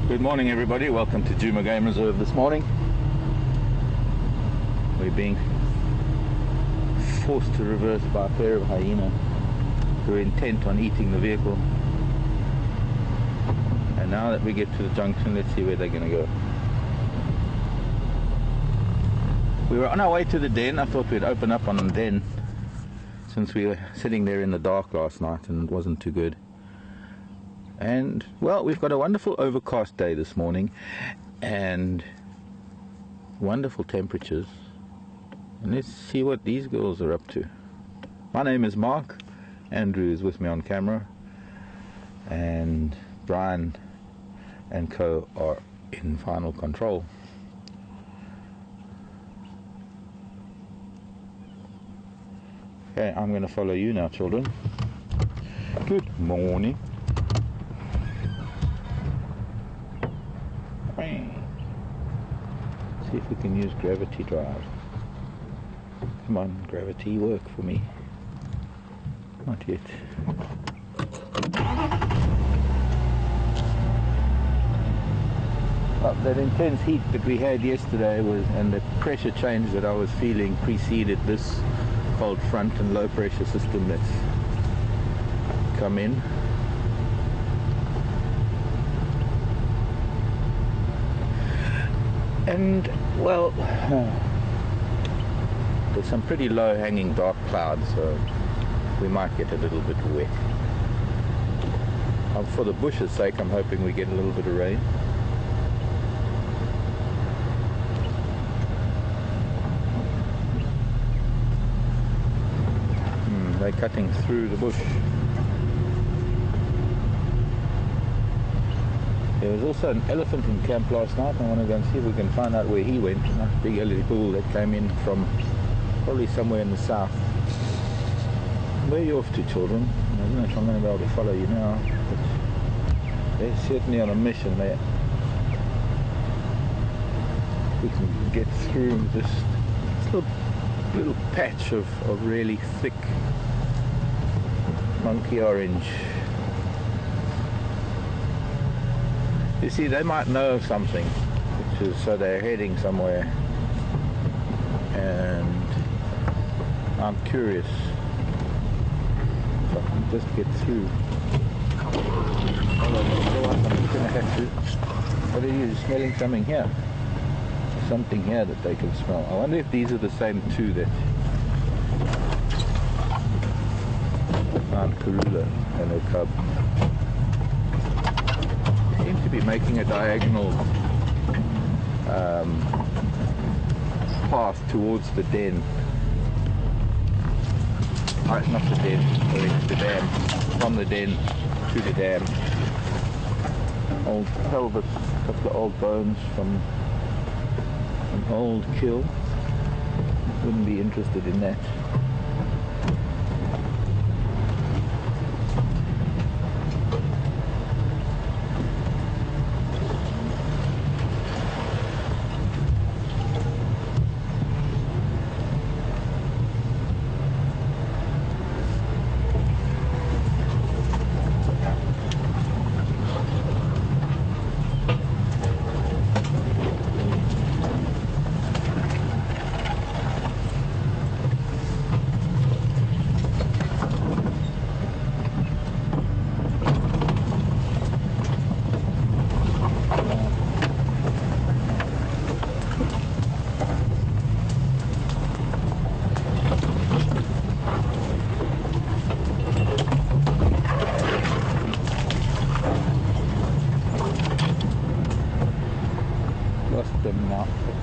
Good morning everybody, welcome to Juma Game Reserve this morning. We're being forced to reverse by a pair of hyenas who are intent on eating the vehicle. And now that we get to the junction, let's see where they're going to go. We were on our way to the den. I thought we'd open up on the den since we were sitting there in the dark last night and it wasn't too good. And, well, we've got a wonderful overcast day this morning and wonderful temperatures. And let's see what these girls are up to. My name is Mark. Andrew is with me on camera. And Brian and co are in final control. Okay, I'm going to follow you now, children. Good morning. See if we can use gravity drive. Come on, gravity, work for me. Not yet. Well, that intense heat that we had yesterday and the pressure change that I was feeling preceded this cold front and low pressure system that's come in. And, well, there's some pretty low hanging dark clouds, so we might get a little bit wet. For the bush's sake, I'm hoping we get a little bit of rain. They're cutting through the bush. There was also an elephant in camp last night. I want to go and see if we can find out where he went. A nice big elderly bull that came in from probably somewhere in the south. Where are you off to, children? I don't know if I'm going to be able to follow you now, but they're certainly on a mission there. We can get through this little patch of really thick monkey orange. You see, they might know of something, which is, so they're heading somewhere, and I'm curious if I can just get through. Hold on, I'm just going to have to. What are you smelling? Something here? There's something here that they can smell. I wonder if these are the same two that found Karula and her cub. Seem to be making a diagonal path towards the den. Not the den, sorry, the dam. From the den to the dam. Old pelvis, a couple of old bones from an old kill. Wouldn't be interested in that.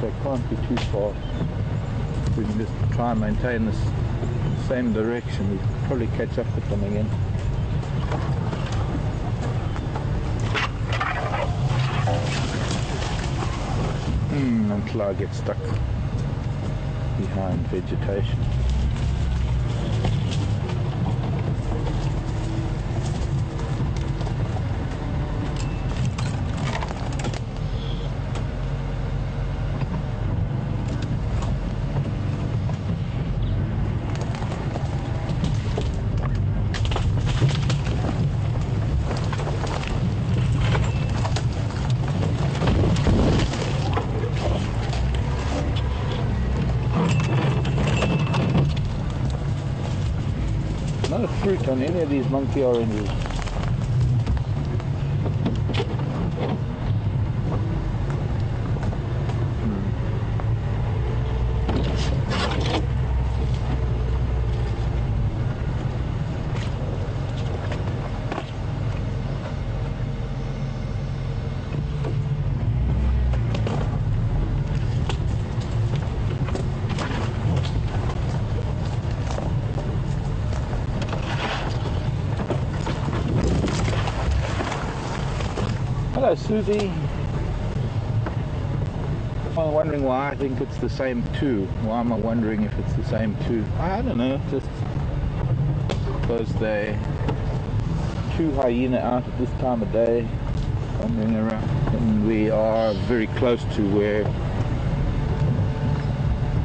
They can't be too far. We can just try and maintain this same direction. We could probably catch up with them again. Until I get stuck behind vegetation. fruit on any of these monkey oranges. Hello, Susie. I'm wondering why I think it's the same two. Why am I wondering if it's the same two? I don't know, just because they two hyena out at this time of day, wandering around, and we are very close to where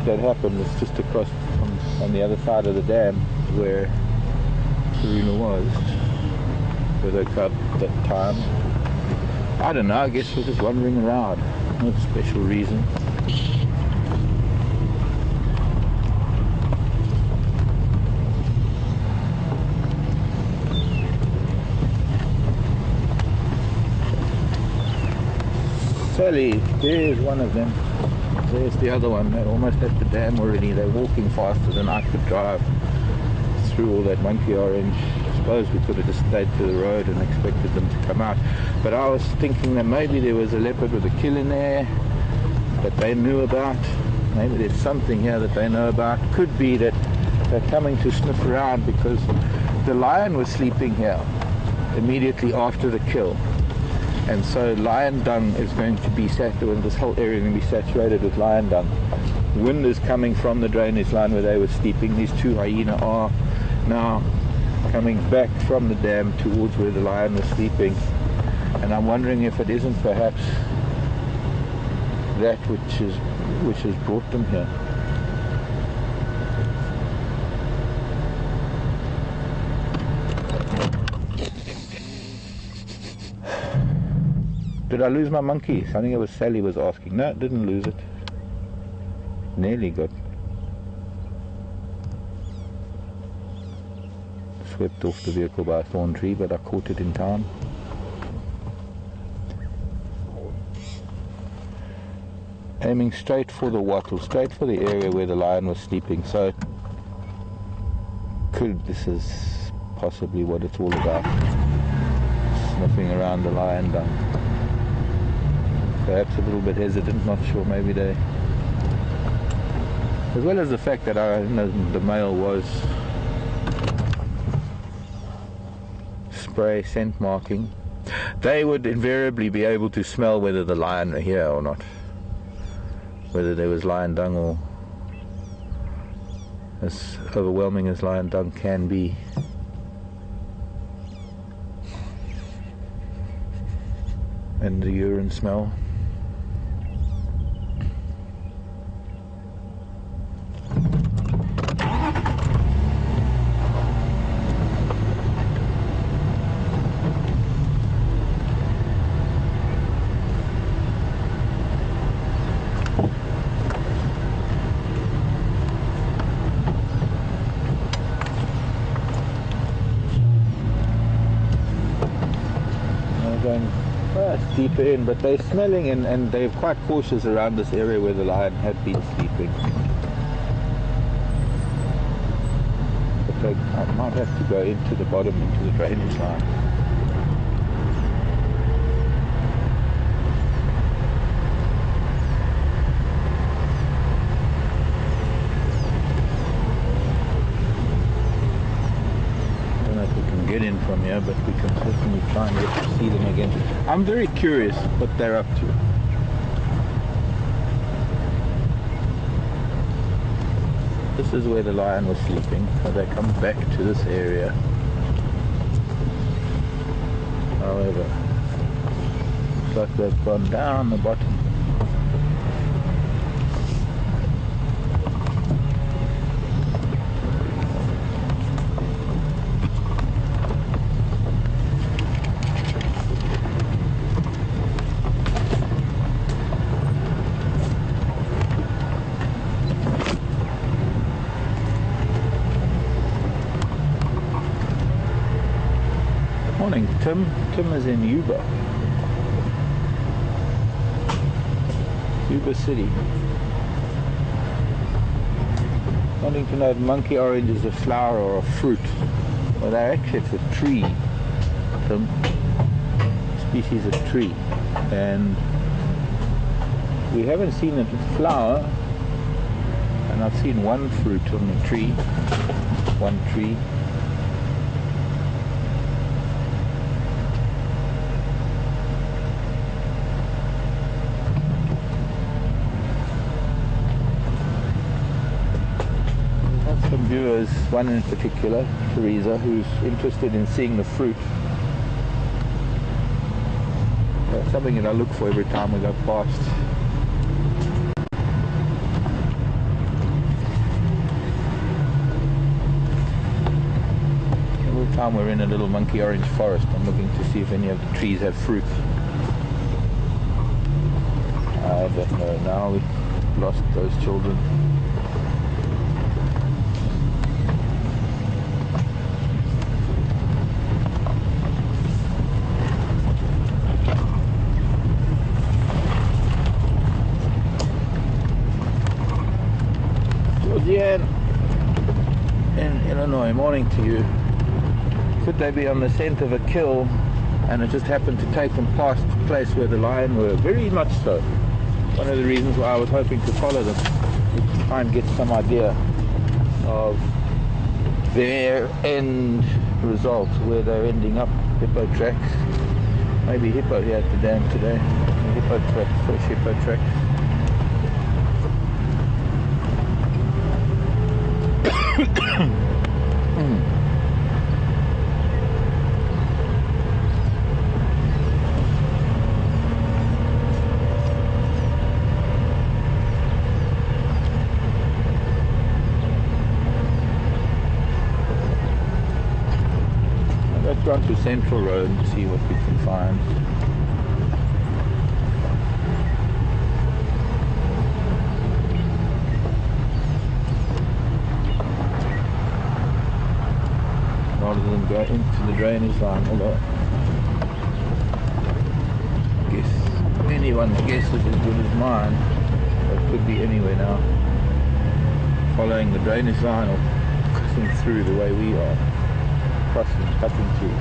that happened. It's just across on the other side of the dam where Karuna was, where they cut that time. I don't know, I guess we're just wandering around. No special reason. Sally, there's one of them. There's the other one. They're almost at the dam already. They're walking faster than I could drive through all that monkey orange. I suppose we could have just stayed to the road and expected them to come out. But I was thinking that maybe there was a leopard with a kill in there that they knew about. Maybe there's something here that they know about. Could be that they're coming to sniff around because the lion was sleeping here immediately after the kill. And so lion dung is going to be saturated, this whole area is going to be saturated with lion dung. Wind is coming from the drainage line where they were sleeping. These two hyena are now coming back from the dam towards where the lion was sleeping. And I'm wondering if it isn't perhaps that which has brought them here. Did I lose my monkey? I think it was Sally was asking. No, didn't lose it. Nearly got swept off the vehicle by a thorn tree, but I caught it in time. Aiming straight for the wattle, straight for the area where the lion was sleeping. So this is possibly what it's all about. Sniffing around the lion dung. Perhaps a little bit hesitant, not sure, maybe they, as well as the fact that I know the male was spray scent marking, they would invariably be able to smell whether the lion were here or not, whether there was lion dung, or as overwhelming as lion dung can be. And the urine smell. Deeper in, but they're smelling and they're quite cautious around this area where the lion had been sleeping. But I might have to go into the bottom, into the drainage line. Get in from here, but we can certainly try and get to see them again. I'm very curious what they're up to. This is where the lion was sleeping, so they come back to this area. However, looks like they've gone down the bottom. Tim? Tim is in Yuba. Yuba City. Wanting to know if monkey orange is a flower or a fruit. Well, actually it's a tree. Tim. Species of tree. And we haven't seen it flower. And I've seen one fruit on the tree. One tree. Some viewers, one in particular, Teresa, who's interested in seeing the fruit. Something that I look for every time we go past. Every time we're in a little monkey orange forest, I'm looking to see if any of the trees have fruit. I don't know. Now we've lost those children. In Illinois, morning to you. Could they be on the scent of a kill and it just happened to take them past the place where the lion were? Very much so. One of the reasons why I was hoping to follow them, to try and get some idea of their end result, where they're ending up. Hippo tracks. Maybe hippo here at the dam today. Hippo tracks, fresh hippo tracks. Let's run to Central Road and see what we can find. Rather than go into the drainage line, although I guess anyone's guess is as good as mine. It could be anywhere now. Following the drainage line or cutting through the way we are. Cutting through.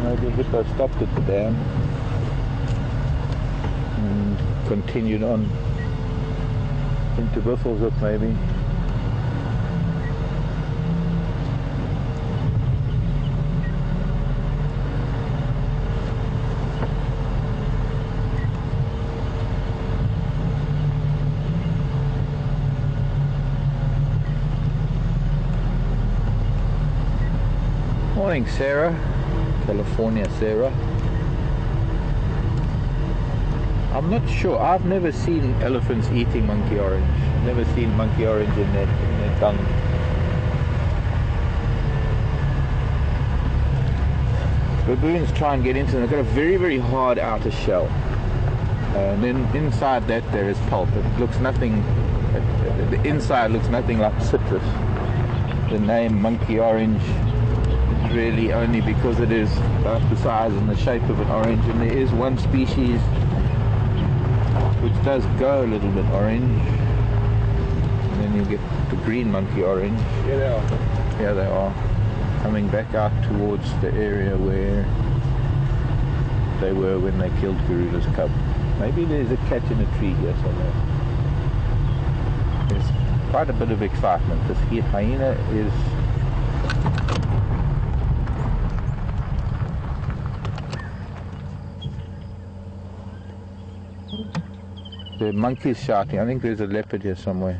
Maybe hippo stopped at the dam and continued on into Buffelshoek maybe. Morning, Sarah. California, Sarah. I'm not sure. I've never seen elephants eating monkey orange. Never seen monkey orange in their tongue. Baboons try and get into them. They've got a very, very hard outer shell. And then inside that there is pulp. It looks nothing. The inside looks nothing like citrus. The name monkey orange really only because it is about the size and the shape of an orange, and there is one species which does go a little bit orange, and then you get the green monkey orange. Here they are. Here they are, coming back out towards the area where they were when they killed Garuda's cub. Maybe there's a catch in a tree here somewhere. There's quite a bit of excitement. This hyena is the monkey's shouting. I think there's a leopard here somewhere.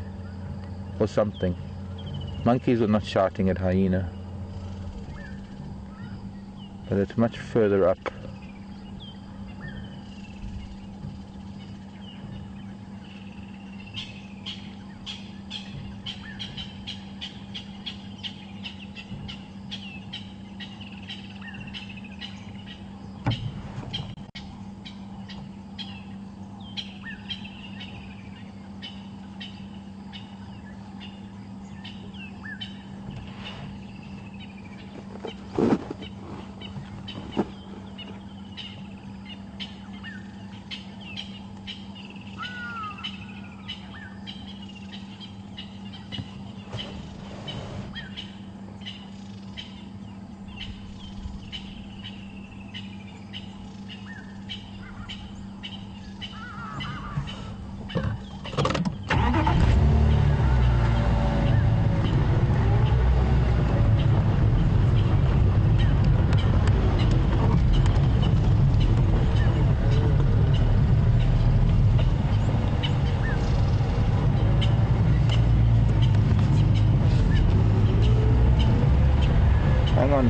Or something. Monkeys are not shouting at hyena. But it's much further up.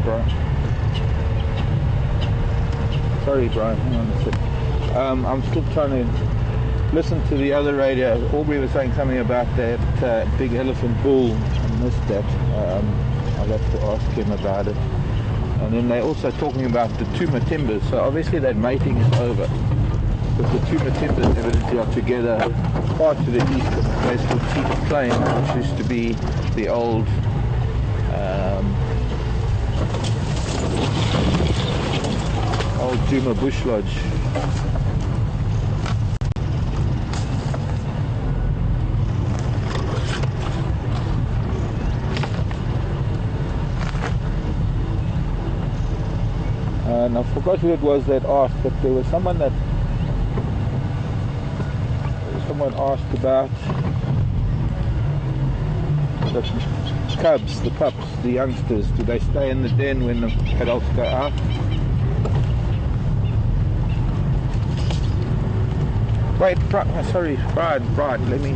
Brian. Sorry, Brian. Hang on a sec. I'm still trying to listen to the other radio. Aubrey was saying something about that big elephant bull. I missed that. I'll have to ask him about it. And then they're also talking about the two Matimbas. So obviously that mating is over. But the two Matimbas evidently are together far to the east of a place called Teeth Plain, which used to be the old Juma Bush Lodge. And I forgot who it was that asked, but there was someone asked about the cubs, the pups, the youngsters. Do they stay in the den when the adults go out? Wait, sorry, Bride, let me...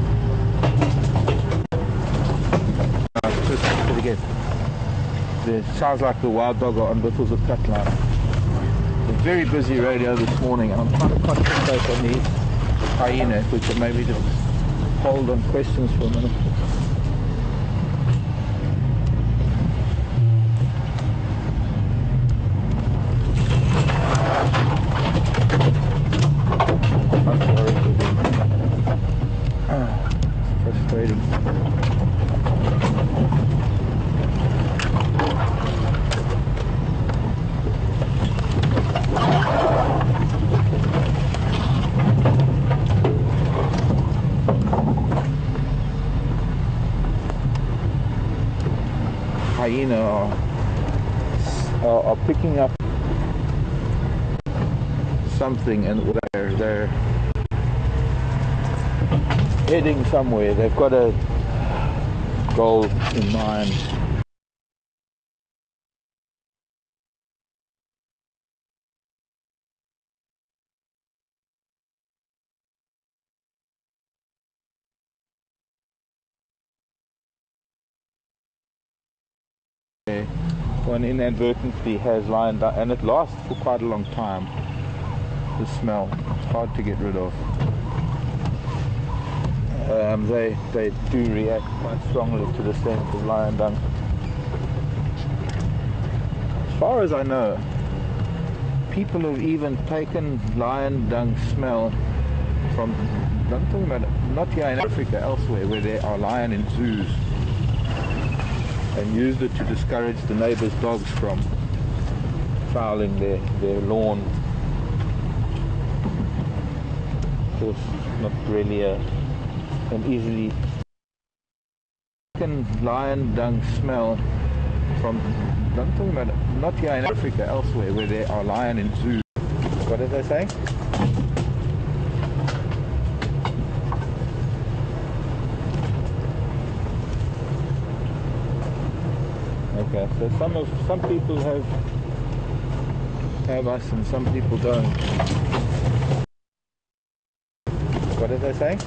Just it again. It sounds like the wild dog are on Biffles of Cutline. A very busy radio this morning, and I'm trying to concentrate on the hyena, if we could maybe just hold on questions for a minute. Frustrating. Hyena are picking up something, and they're heading somewhere. They've got a goal in mind. One inadvertently has lion dung, and it lasts for quite a long time. The smell, it's hard to get rid of. They do react quite strongly to the scent of lion dung. As far as I know, people have even taken lion dung smell from, I'm talking about not here in Africa, elsewhere where there are lion in zoos, and used it to discourage the neighbours' dogs from fouling their lawn. Of course, not really an easily lion dung smell from, I'm talking about not here in Africa, elsewhere where there are lion in zoos. What did they say? Okay, so some people have us and some people don't. What did they say?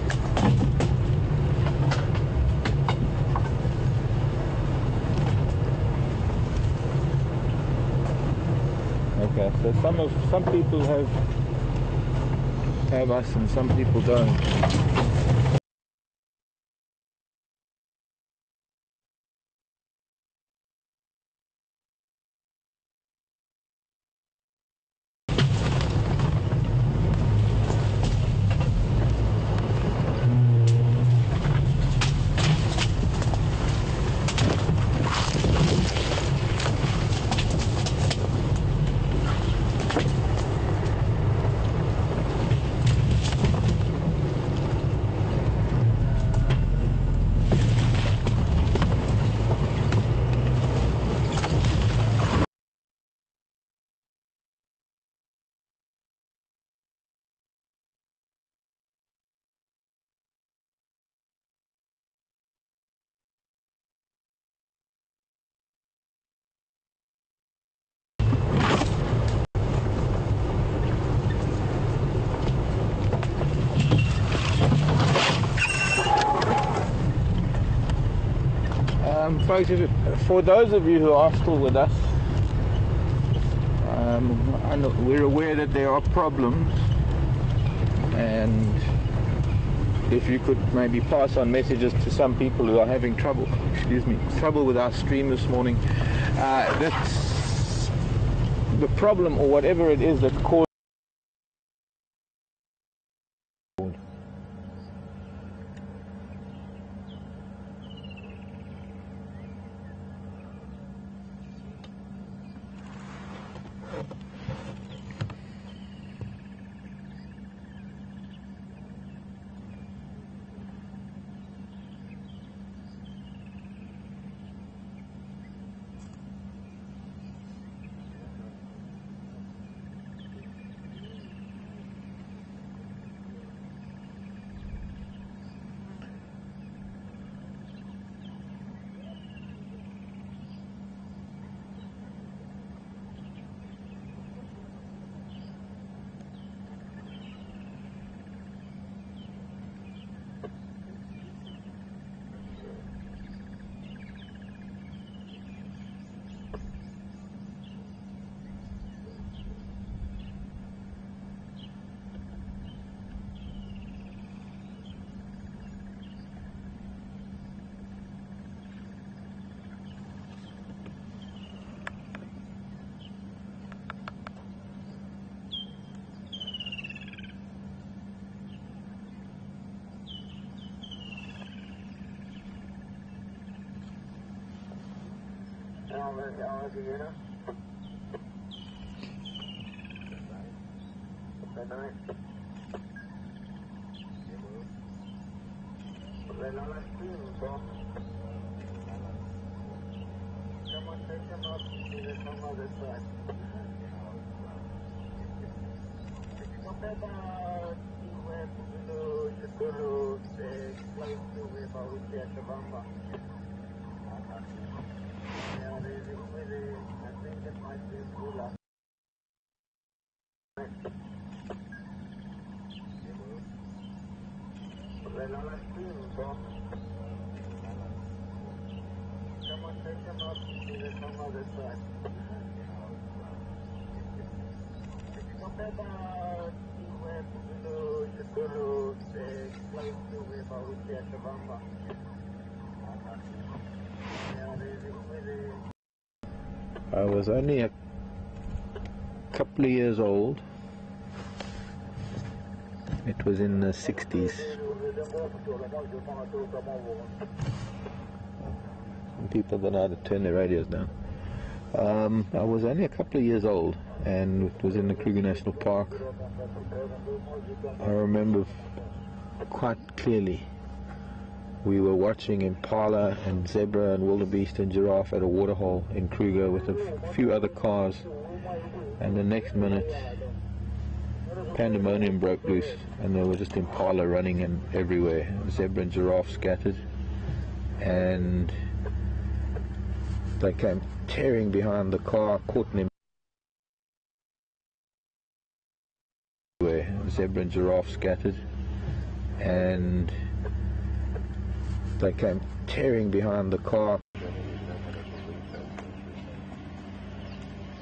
Okay, so some people have us and some people don't. Folks, for those of you who are still with us, I know we're aware that there are problems, and if you could maybe pass on messages to some people who are having trouble with our stream this morning. That's the problem, or whatever it is that caused. I was only a couple of years old. It was in the 60s. Some people don't know how to turn their radios down. I was only a couple of years old, and it was in the Kruger National Park. I remember quite clearly we were watching impala and zebra and wildebeest and giraffe at a waterhole in Kruger with a few other cars, and the next minute pandemonium broke loose, and there was just impala running and everywhere, zebra and giraffe scattered, and they came tearing behind the car, caught in everywhere, zebra and giraffe scattered, and they came tearing behind the car.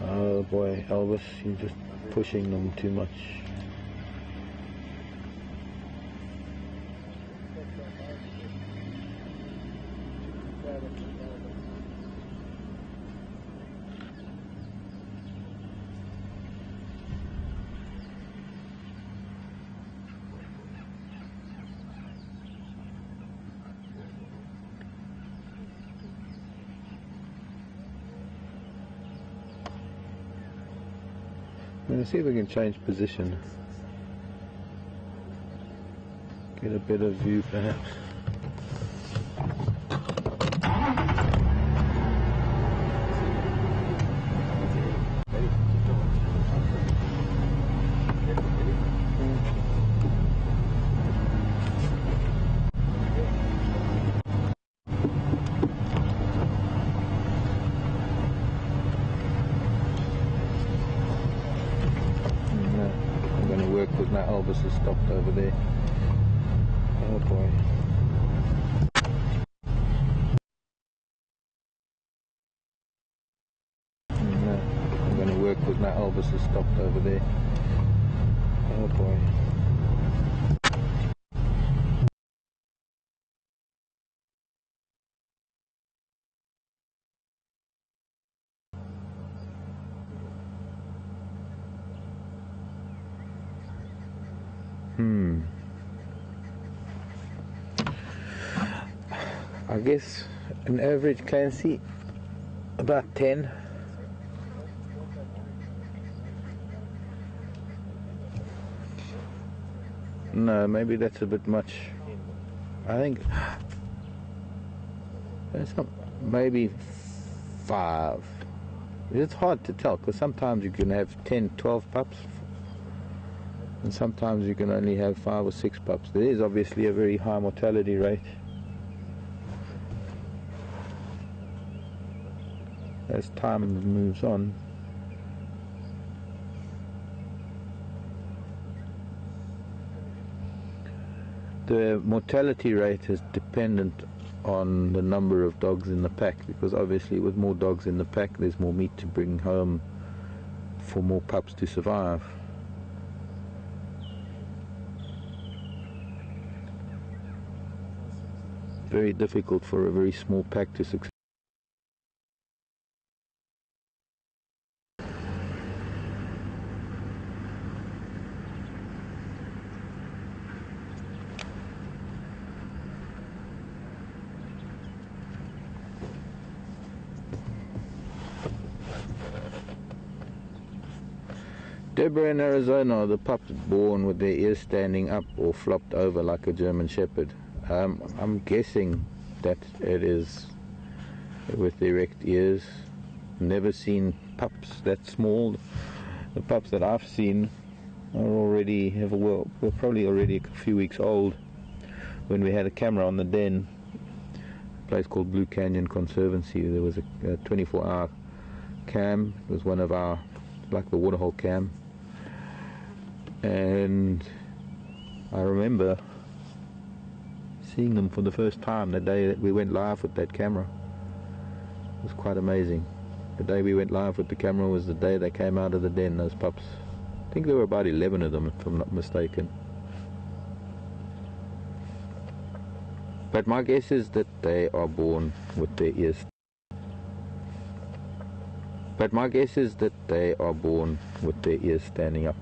Oh boy, Elvis, you're just pushing them too much. Let's see if we can change position. Get a better view perhaps. Because now Elvis has stopped over there. Oh boy. No, I'm going to work with now Elvis bus has stopped over there. Oh boy. I guess an average Clancy about 10. No, maybe that's a bit much. I think it's not, maybe 5. It's hard to tell because sometimes you can have 10, 12 pups and sometimes you can only have 5 or 6 pups. There is obviously a very high mortality rate. As time moves on. The mortality rate is dependent on the number of dogs in the pack, because obviously with more dogs in the pack there's more meat to bring home for more pups to survive. Very difficult for a very small pack to succeed. Deborah in Arizona, the pups born with their ears standing up or flopped over like a German Shepherd. I'm guessing that it is with erect ears. Never seen pups that small. The pups that I've seen are already were probably already a few weeks old when we had a camera on the den. A place called Blue Canyon Conservancy. There was a 24-hour cam. It was one of our, like the waterhole cam. And I remember seeing them for the first time the day that we went live with that camera. It was quite amazing. The day we went live with the camera was the day they came out of the den, those pups. I think there were about 11 of them, if I'm not mistaken. But my guess is that they are born with their ears. But my guess is that they are born with their ears standing up.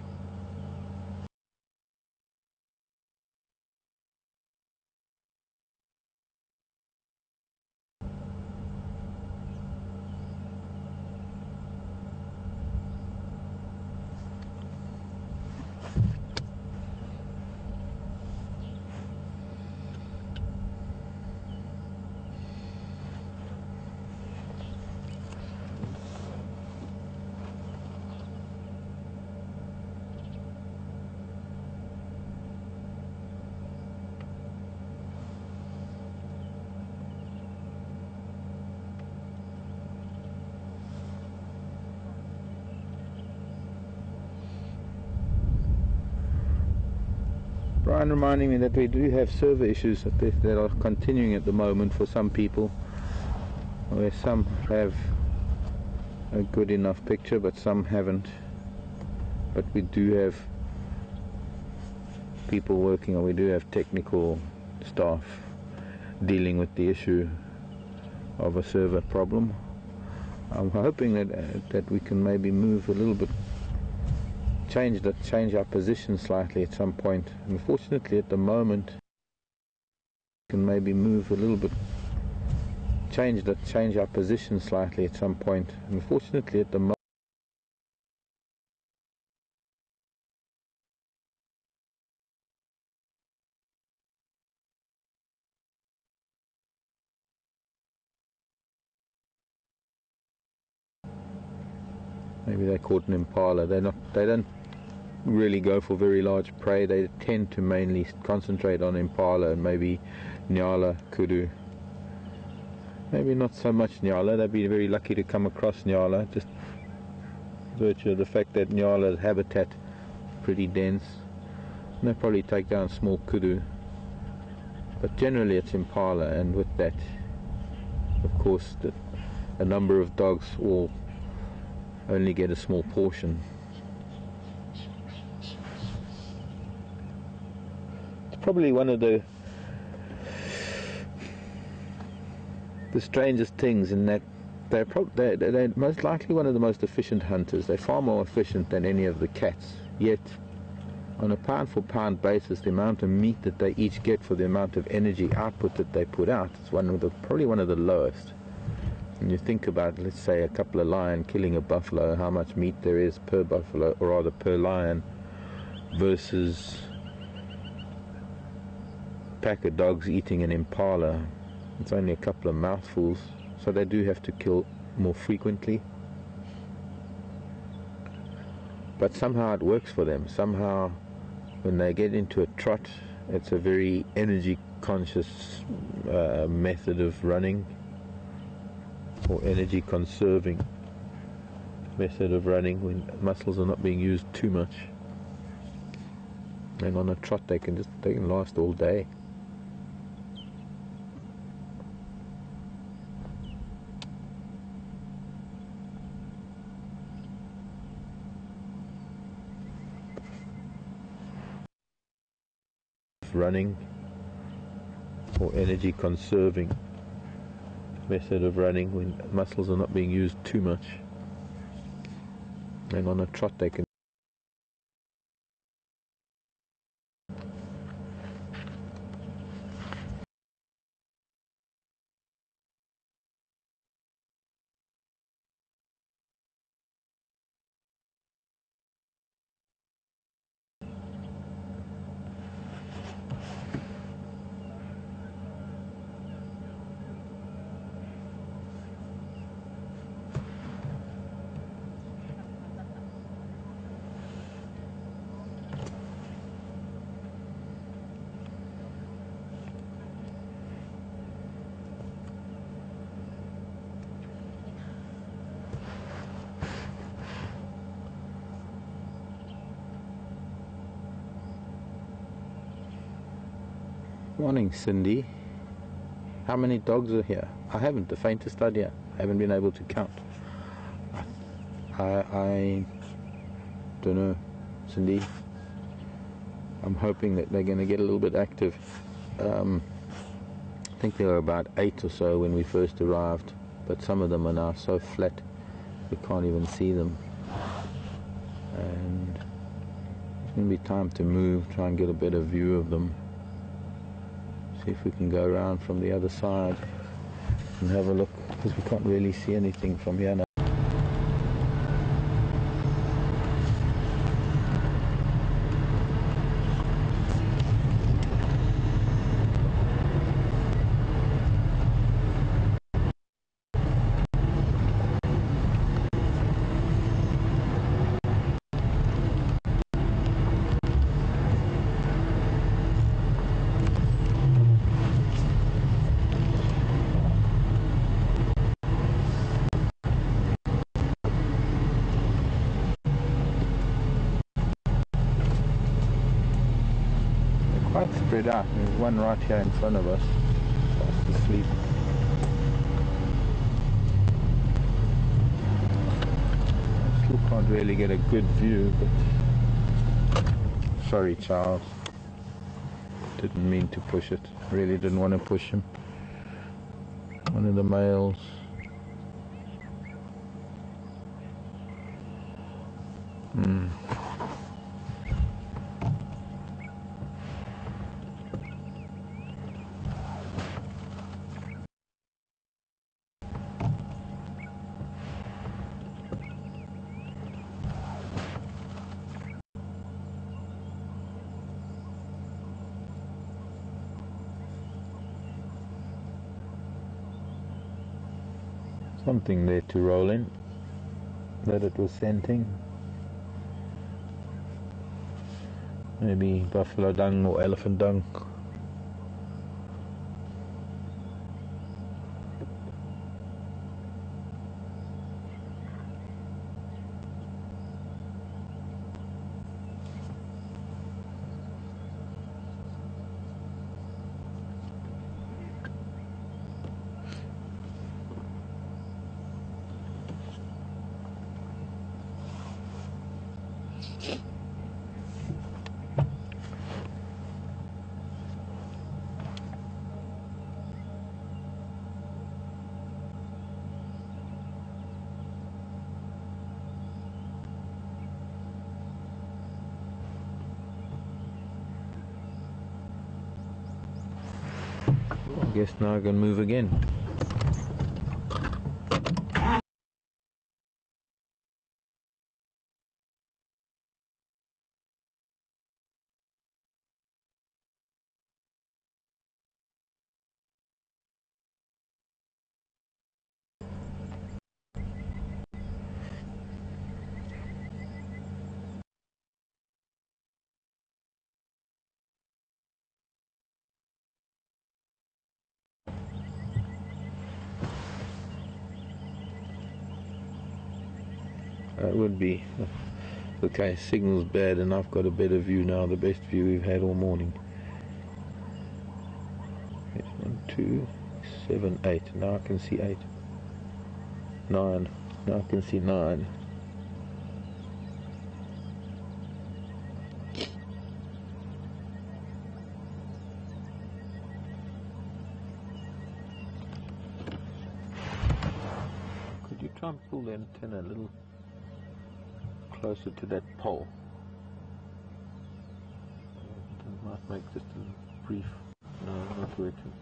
Brian reminding me that we do have server issues that are continuing at the moment for some people, where some have a good enough picture but some haven't. But we do have people working, or we do have technical staff dealing with the issue of a server problem. I'm hoping that we can maybe move a little bit, change our position slightly at some point. Unfortunately at the moment we can maybe move a little bit, change our position slightly at some point. Unfortunately at the moment maybe they caught an impala. They don't really go for very large prey. They tend to mainly concentrate on impala and maybe nyala, kudu. Maybe not so much nyala. They'd be very lucky to come across nyala, just virtue of the fact that nyala's habitat is pretty dense. And they probably take down small kudu. But generally it's impala, and with that, of course, a number of dogs will only get a small portion. probably one of the strangest things in that they're most likely one of the most efficient hunters. They're far more efficient than any of the cats, yet on a pound for pound basis, the amount of meat that they each get for the amount of energy output that they put out is probably one of the lowest. When you think about, let's say, a couple of lions killing a buffalo, how much meat there is per buffalo, or rather per lion, versus a pack of dogs eating an impala, it's only a couple of mouthfuls, so they do have to kill more frequently. But somehow it works for them. Somehow when they get into a trot, it's a very energy conscious method of running, or energy conserving method of running, when muscles are not being used too much. And on a trot they can last all day. Running, or energy conserving method of running, when muscles are not being used too much. And on a trot they can Morning, Cindy. How many dogs are here? I haven't the faintest idea. I haven't been able to count. I don't know, Cindy. I'm hoping that they're going to get a little bit active. I think there were about 8 or so when we first arrived, but some of them are now so flat we can't even see them. And it's going to be time to move, try and get a better view of them. See if we can go around from the other side and have a look, because we can't really see anything from here now. Quite spread out. There's one right here in front of us, fast asleep. I still can't really get a good view, but sorry, Charles. Didn't mean to push it. Really didn't want to push him. One of the males. Something there to roll in that it was scenting. Maybe buffalo dung or elephant dung. guess now I can move again. That would be okay. Signal's bad, and I've got a better view now. The best view we've had all morning. It's 1, 2, 7, 8. Now I can see 8. 9. Now I can see 9. Could you try and pull the antenna a little closer to that pole? It might make just a brief. No, not working.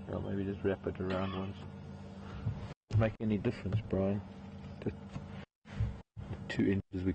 Yeah, maybe just wrap it around once. Doesn't make any difference, Brian. Just 2 inches we.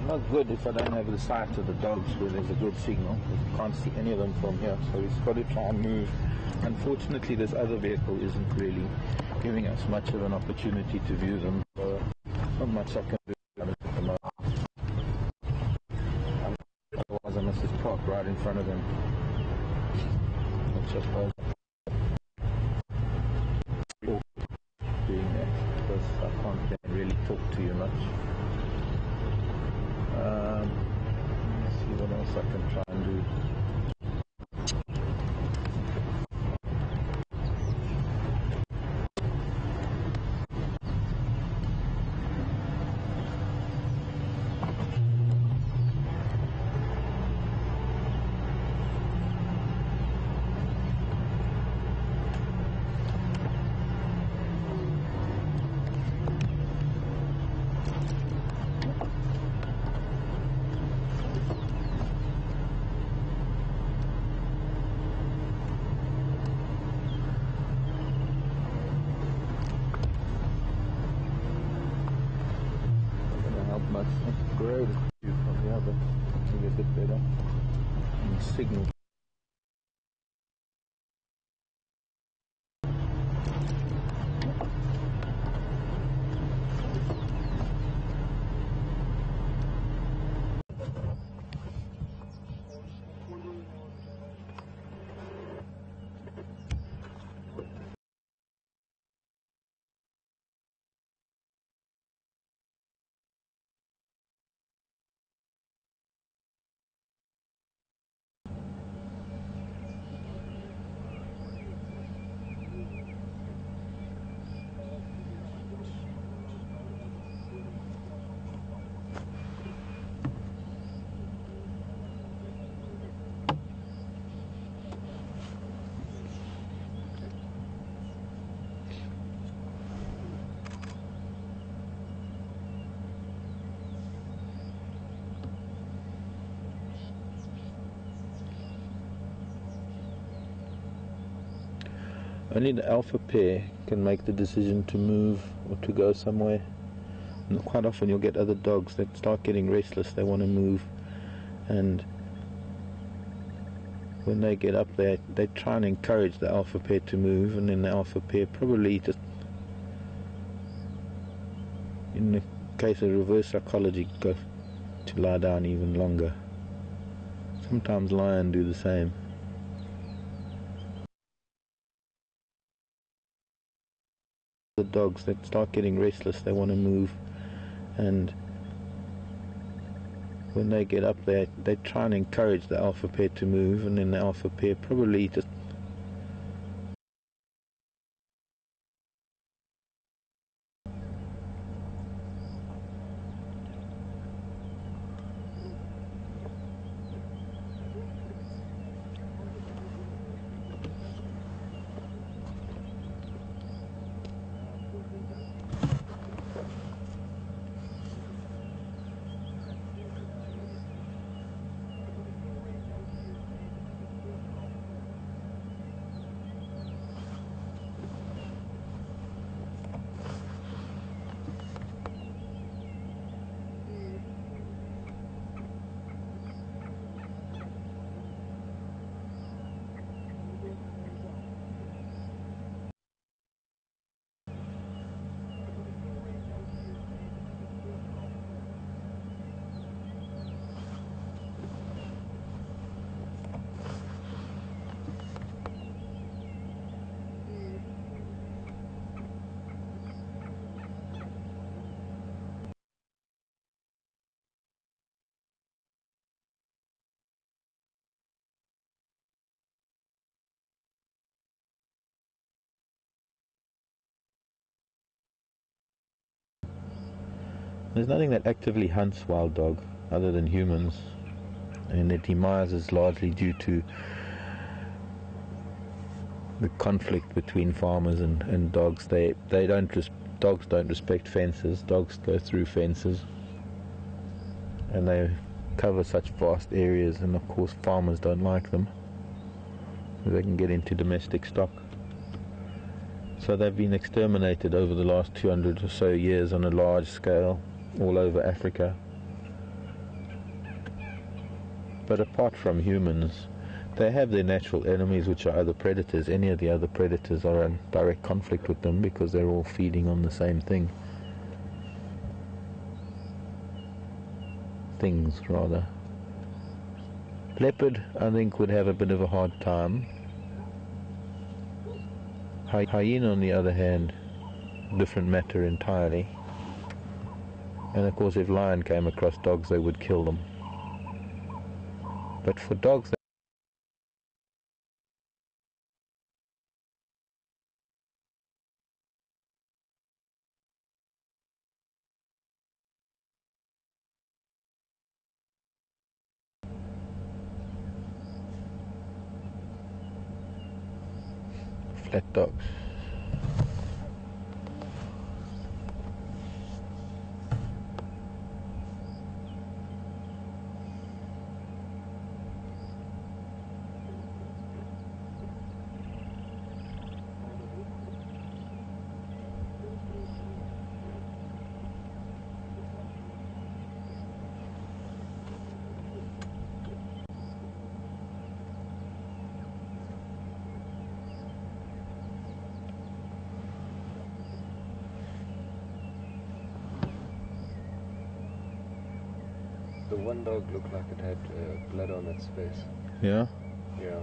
Not good if I don't have the sight of the dogs where there's a good signal. You can't see any of them from here, so we've got to try and move. Unfortunately, this other vehicle isn't really giving us much of an opportunity to view them, so not much I can do about it at the moment. Otherwise I must just park right in front of them. Which I suppose doing that because I can't really talk to you much. Let's see what else I can try and do. Grow the view from the other, maybe a bit better, and signal. Only the alpha pair can make the decision to move or to go somewhere. And quite often you'll get other dogs that start getting restless, they want to move, and when they get up there they try and encourage the alpha pair to move, and then the alpha pair probably just, in the case of reverse psychology, go to lie down even longer. So Sometimes lions do the same. The dogs that start getting restless, they want to move, and when they get up there, they try and encourage the alpha pair to move, and then the alpha pair probably just there's nothing that actively hunts wild dog other than humans, and their demise is largely due to the conflict between farmers and dogs. Dogs don't respect fences. Dogs go through fences, and they cover such vast areas, and of course farmers don't like them. They can get into domestic stock. So they've been exterminated over the last 200 or so years on a large scale all over Africa. But apart from humans, they have their natural enemies, which are other predators. Any of the other predators are in direct conflict with them because they're all feeding on the same things, rather. Leopard, I think, would have a bit of a hard time. Hyena, on the other hand, different matter entirely. And of course, if lion came across dogs, they would kill them. But for dogs, flat dogs. The one dog looked like it had blood on its face. Yeah? Yeah.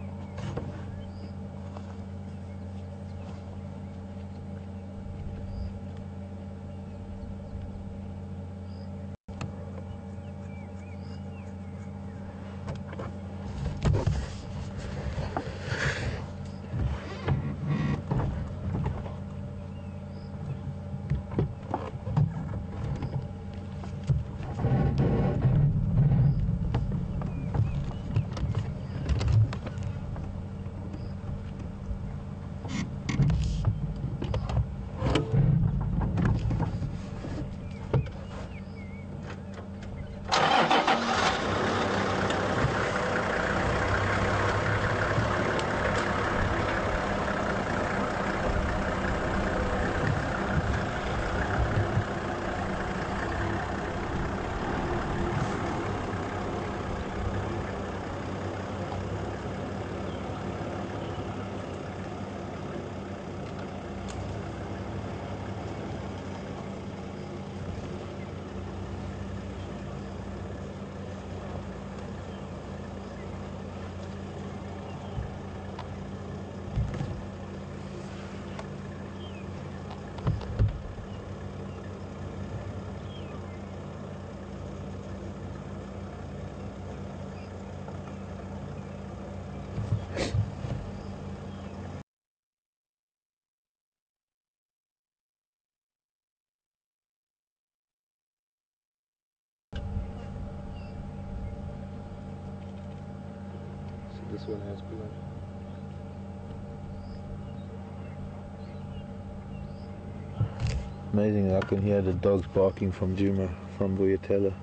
This one has blood. Amazing, I can hear the dogs barking from Juma, from Buyatela.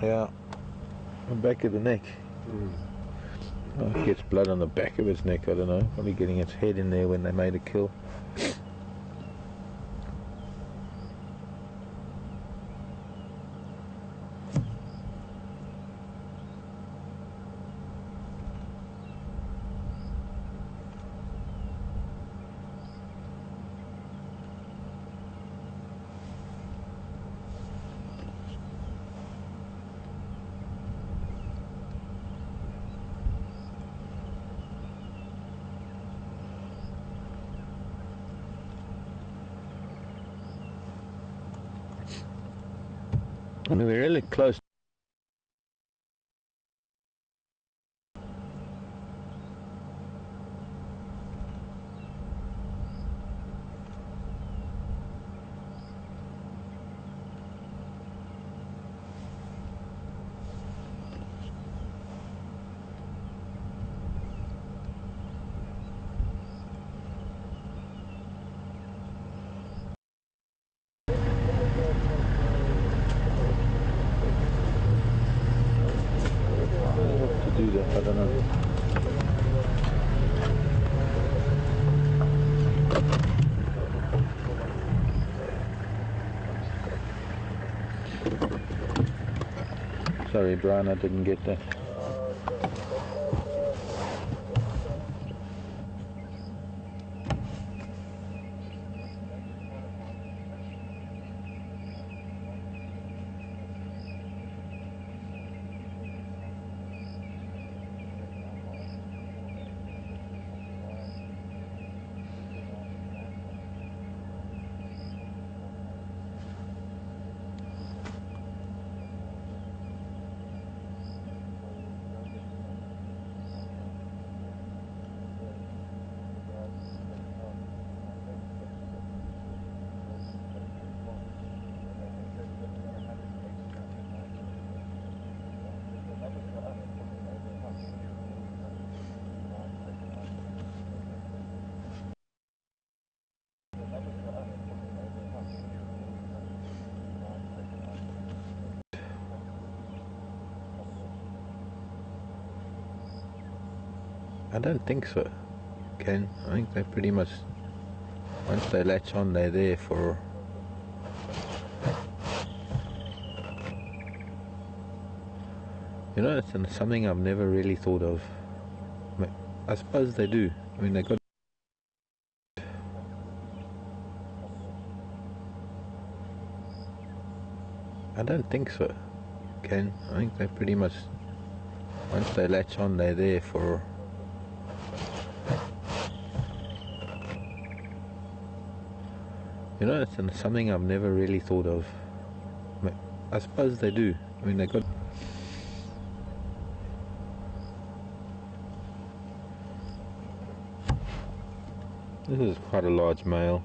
Yeah, the back of the neck. Oh, it gets blood on the back of its neck, I don't know. Probably getting its head in there when they made a kill. I mean, we're really close. To do that, I don't know. Sorry, Brian, I didn't get that. I don't think so, Ken. I think they pretty much, once they latch on, they're there for... You know, it's something I've never really thought of. I suppose they do. I mean, they got... I don't think so, Ken. I think they pretty much, once they latch on, they're there for... You know, it's something I've never really thought of. I suppose they do. I mean, they got... This is quite a large male.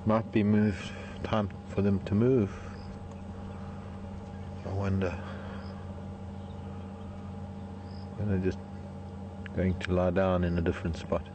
Might be moved. Time for them to move. I wonder. And they're just going to lie down in a different spot.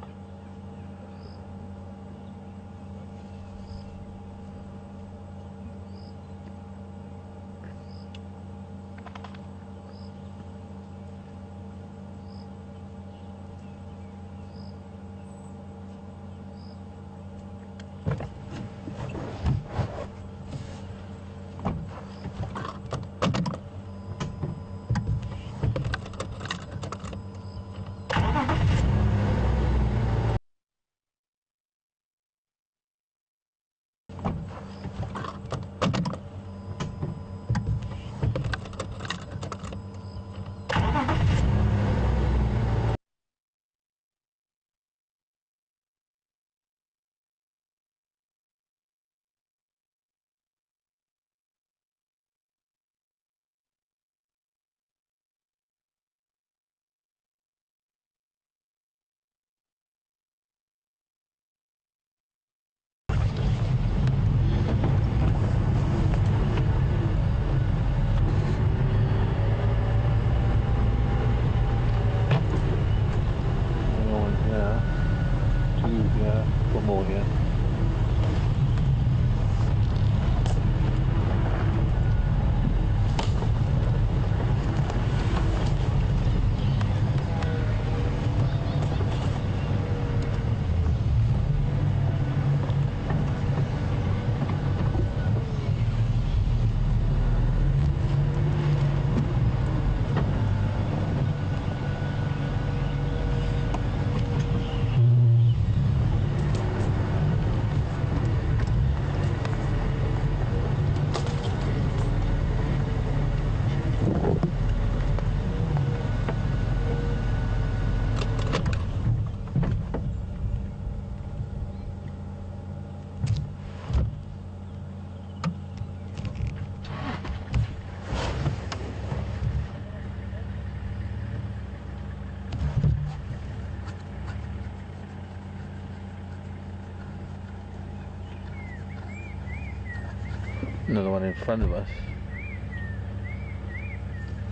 Another one in front of us.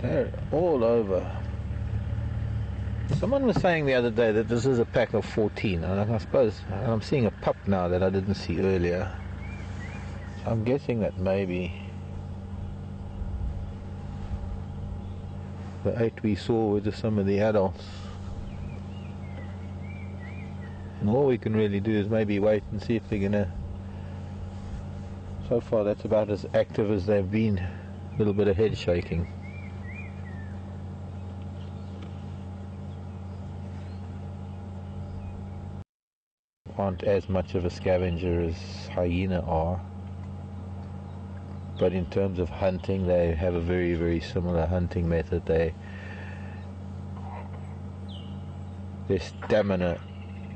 They're all over. Someone was saying the other day that this is a pack of 14, and I suppose I'm seeing a pup now that I didn't see earlier. So I'm guessing that maybe the 8 we saw were just some of the adults. And all we can really do is maybe wait and see if they're gonna... So far that's about as active as they've been. A little bit of head shaking. Aren't as much of a scavenger as hyena are, but in terms of hunting they have a very, very similar hunting method. Their stamina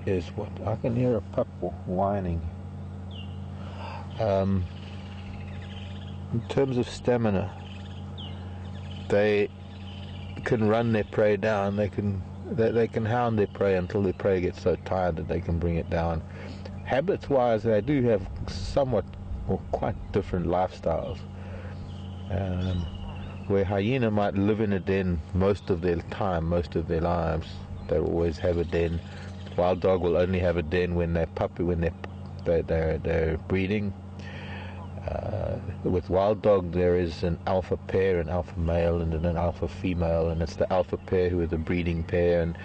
is what... I can hear a pup whining. In terms of stamina, they can run their prey down. They can hound their prey until their prey gets so tired that they can bring it down. Habits wise, they do have somewhat or quite different lifestyles. Where hyena might live in a den most of their time, most of their lives, they always have a den. Wild dog will only have a den when they're puppy, when they're breeding. With wild dog there is an alpha pair, an alpha male and an alpha female, and it's the alpha pair who are the breeding pair, and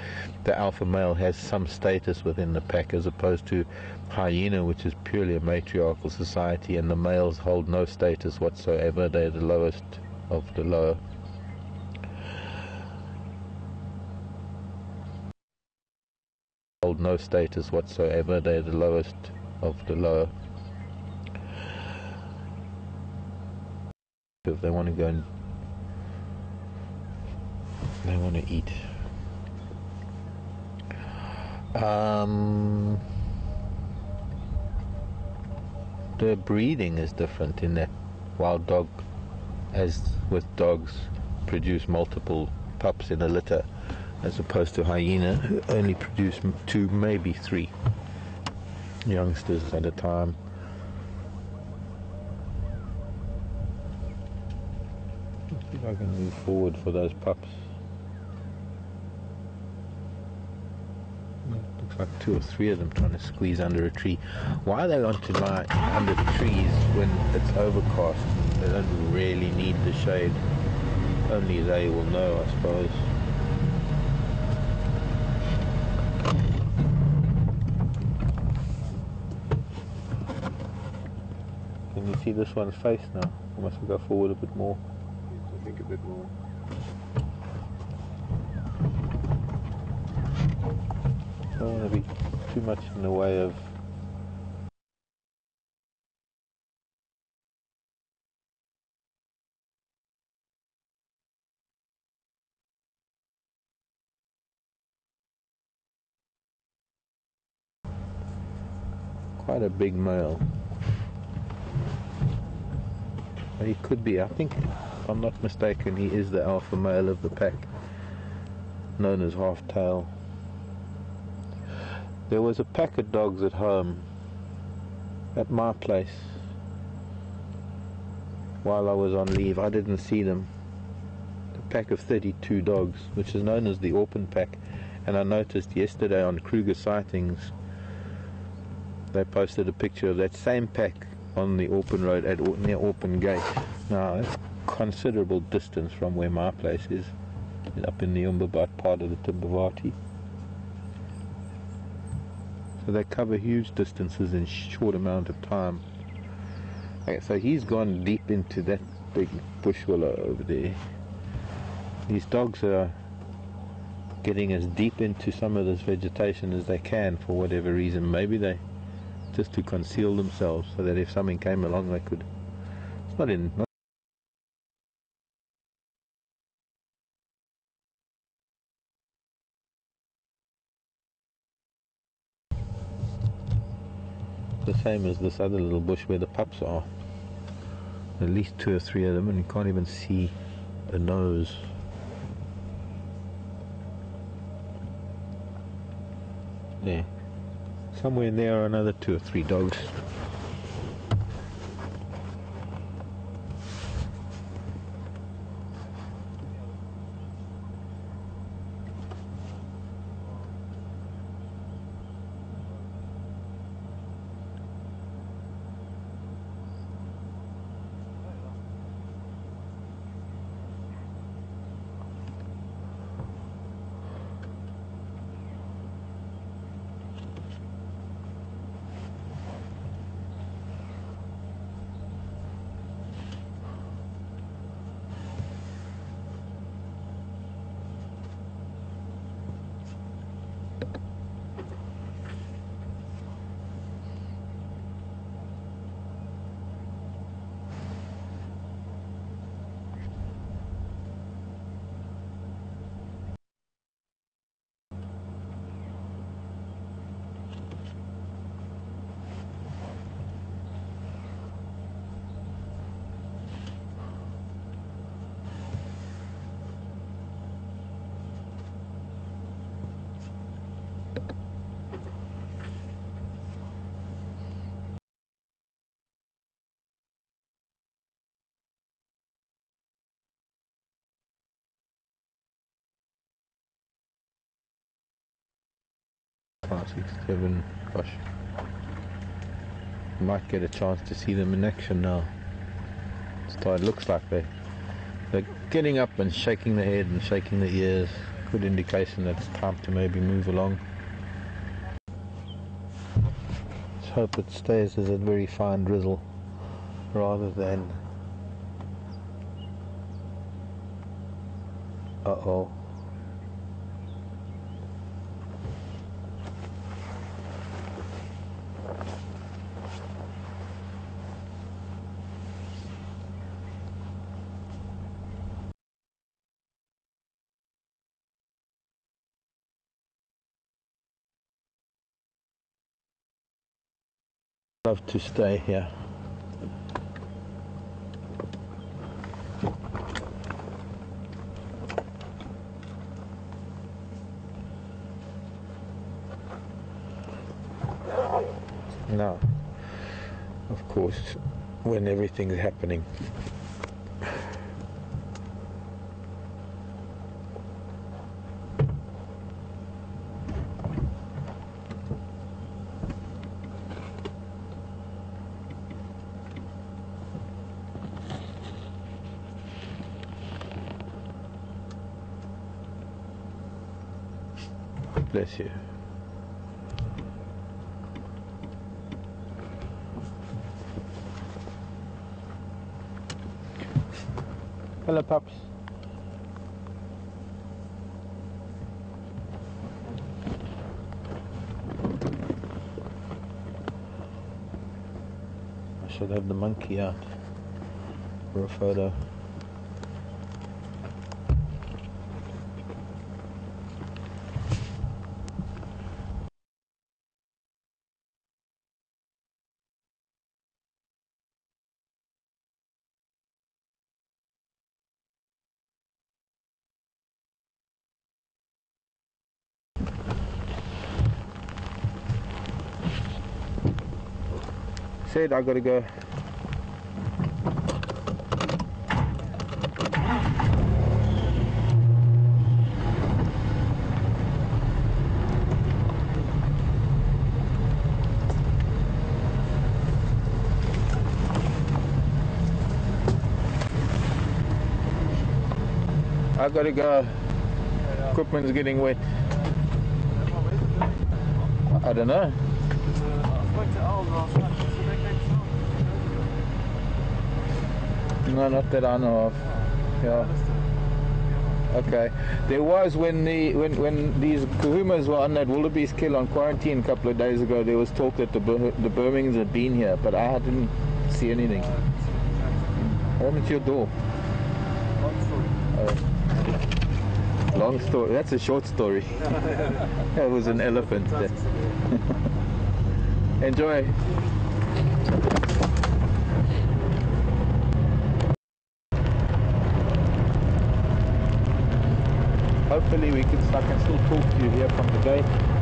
the alpha male has some status within the pack, as opposed to hyena, which is purely a matriarchal society, and the males hold no status whatsoever. They're the lowest of the low. Hold no status whatsoever. They're the lowest of the low. If they want to go and they want to eat. The breeding is different in that wild dog, as with dogs, produce multiple pups in a litter, as opposed to hyena, who only produce 2, maybe 3 youngsters at a time. If I can move forward for those pups. Looks like 2 or 3 of them trying to squeeze under a tree. Why they want to lie under trees when it's overcast? They don't really need the shade. Only they will know, I suppose. Can you see this one's face now? I must go forward a bit more. I think a bit more. Don't want to be too much in the way of... Quite a big male. He could be, I think, if I'm not mistaken, he is the alpha male of the pack, known as half-tail. There was a pack of dogs at home, at my place, while I was on leave. I didn't see them. A pack of 32 dogs, which is known as the Orphan pack, and I noticed yesterday on Kruger Sightings, they posted a picture of that same pack on the Orphan Road near Orphan Gate. Now, it's considerable distance from where my place is, up in the Umbabat part of the Timbavati. So they cover huge distances in short amount of time. Okay, so he's gone deep into that big bush willow over there. These dogs are getting as deep into some of this vegetation as they can for whatever reason. Maybe they just to conceal themselves, so that if something came along they could... It's not in... the same as this other little bush where the pups are. At least 2 or 3 of them, and you can't even see a nose. There. Somewhere in there are another 2 or 3 dogs. 5, 6, 7. Gosh, might get a chance to see them in action now. So it looks like they're getting up and shaking their head and shaking their ears. Good indication that it's time to maybe move along. Let's hope it stays as a very fine drizzle rather than uh-oh. Love to stay here. Now, of course, when everything's happening, bless you. Hello, pups. I should have the monkey out for a photo. Said I gotta go. I gotta go. Equipment's getting wet. I don't know. No, not that I know of. Yeah. Okay. There was when these kahumas were on that wildebeest kill on quarantine a couple of days ago. There was talk that the Birminghams had been here, but I didn't see anything. What happened to your door? Long story. That's a short story. That was an elephant. Enjoy. Hopefully I can still talk to you here from the gate.